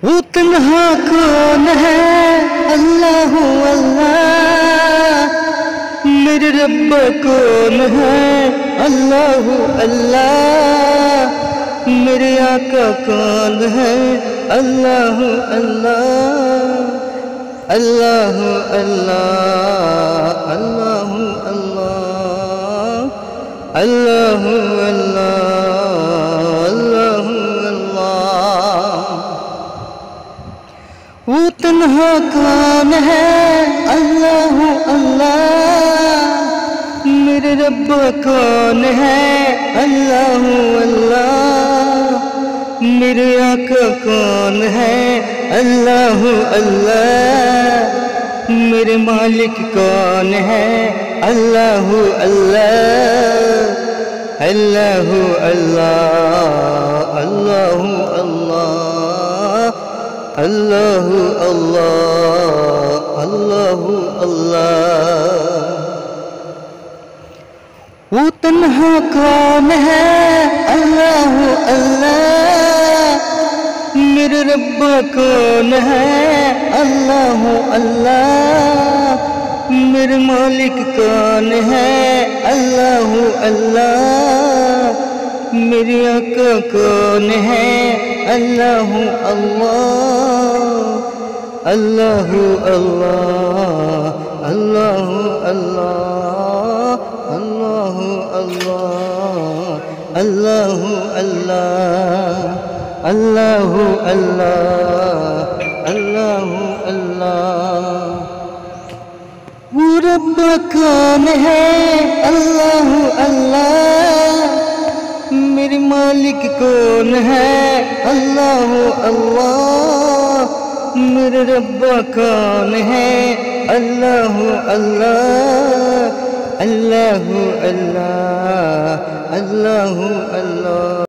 وہ تنہا کون ہے؟ اللہ اللہ میرے رب کون ہے؟ اللہ اللہ میرے آقا کون ہے؟ اللہ اللہ اللہ اللہ اللہ اللہ اللہ اللہ اللہ وہ تنہا کون ہے؟ اللہ اللہ میرے رب کون ہے؟ اللہ اللہ میرے آقا کون ہے؟ اللہ اللہ میرے مالک کون ہے؟ اللہ اللہ اللہ اللہ اللہ اللہ اللہ اللہ اللہ وہ تنہا کون ہے؟ اللہ اللہ میرے رب کون ہے؟ اللہ اللہ میرے مالک کون ہے؟ اللہ اللہ میرے آقا کون ہے؟ اللہ اللہ اللہ اللہ اللہ اللہ اللہ اللہ اللہ اللہ اللہ اللہ اللہ وہ رب کون ہے؟ اللہ اللہ میرے مالک کون ہے؟ اللہ اللہ میرے رب کون ہے؟ اللہ اللہ اللہ اللہ اللہ اللہ